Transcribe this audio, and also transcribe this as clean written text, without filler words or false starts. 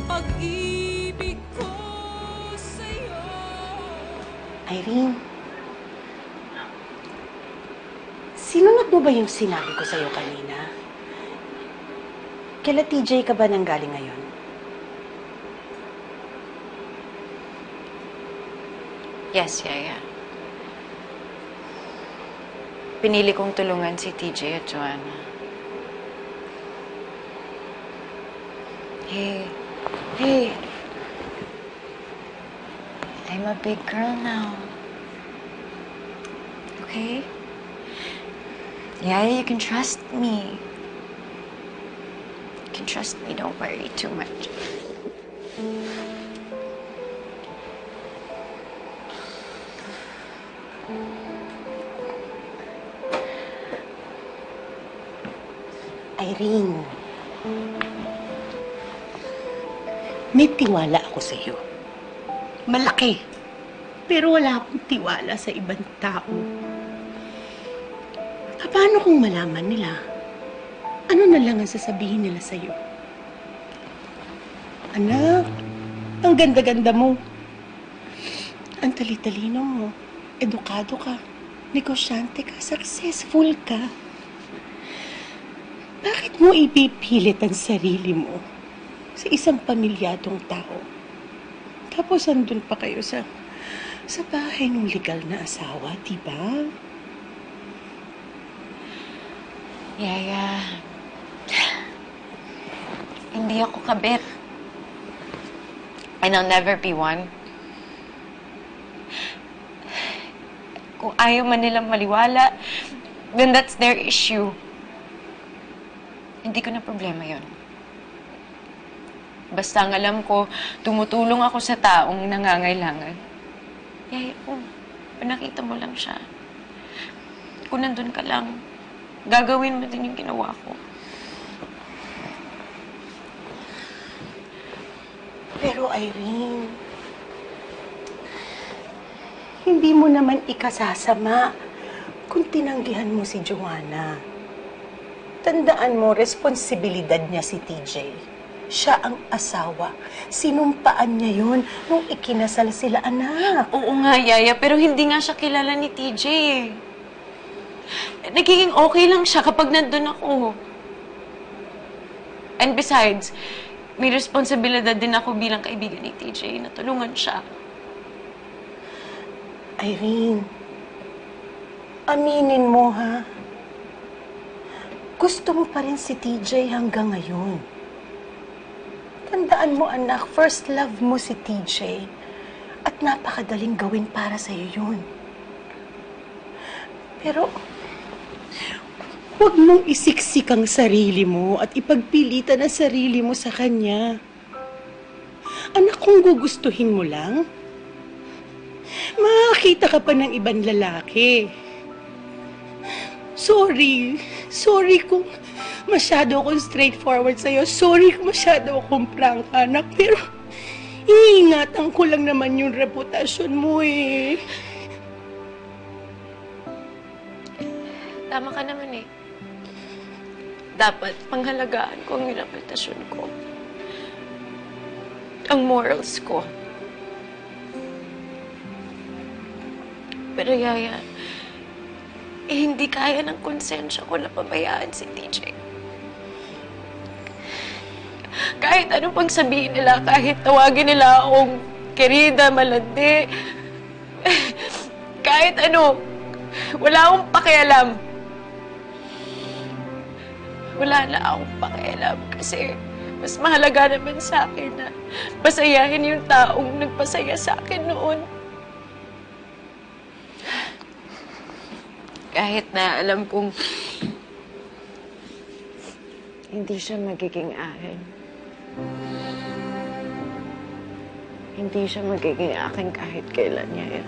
pag-ibig ko sa'yo. Irene, sinunod mo ba yung sinabi ko sa'yo kanina? Kaila TJ ka ba nanggaling ngayon? Yes, Yaya. Pinili kong tulungan si TJ at Joanna. Hey. I'm a big girl now. Okay? Yaya, you can trust me. You can trust me, don't worry too much. Irene, may tiwala ako sa'yo. Malaki. Pero wala akong tiwala sa ibang tao. Paano kung malaman nila? Ano na lang ang sasabihin nila sa'yo? Anak, ang ganda-ganda mo. Ang tali-talino mo. Edukado ka. Negosyante ka. Successful ka. Bakit mo ipipilit ang sarili mo sa isang pamilyadong tao? Tapos andun pa kayo sa bahay ng legal na asawa, di ba? Yaya, hindi ako kabit. And I'll never be one. Kung ayaw man nilang maliwala, then that's their issue. Hindi ko na problema yon. Basta ang alam ko, tumutulong ako sa taong nangangailangan. Yaya, kung nakita mo lang siya, kung nandun ka lang, gagawin mo din yung ginawa ko. Pero Irene, hindi mo naman ikasasama kung tinanggihan mo si Joanna. Tandaan mo, responsibilidad niya si TJ. Siya ang asawa. Sinumpaan niya yun nung ikinasal sila, anak. Oo nga, Yaya, pero hindi nga siya kilala ni TJ eh. Nagiging okay lang siya kapag nandun ako. And besides, may responsibilidad din ako bilang kaibigan ni TJ na tulungan siya. Irene, aminin mo ha. Gusto mo pa rin si TJ hanggang ngayon. Tandaan mo anak, first love mo si TJ. At napakadaling gawin para sa'yo yun. Pero, huwag mong isiksik ang sarili mo at ipagpilitan ang sarili mo sa kanya. Anak, kung gugustuhin mo lang, makakita ka pa ng ibang lalaki. Sorry kung masyado akong straightforward sa'yo. Sorry kung masyado akong prangka, anak. Pero, iingatan ko lang naman yung reputasyon mo eh. Tama ka naman eh. Dapat panghalagaan ko ang reputasyon ko. Ang morals ko. Pero Yaya, hindi kaya ng konsensya ko na pabayaan si TJ. Kahit anong pang sabihin nila, kahit tawagin nila akong querida, malandi, kahit ano, wala akong pakialam. Wala na akong pakialam kasi mas mahalaga naman sa akin na pasayahin yung taong nagpasaya sa akin noon. Kahit na alam kong hindi siya magiging akin. Hindi siya magiging akin kahit kailan niya yan.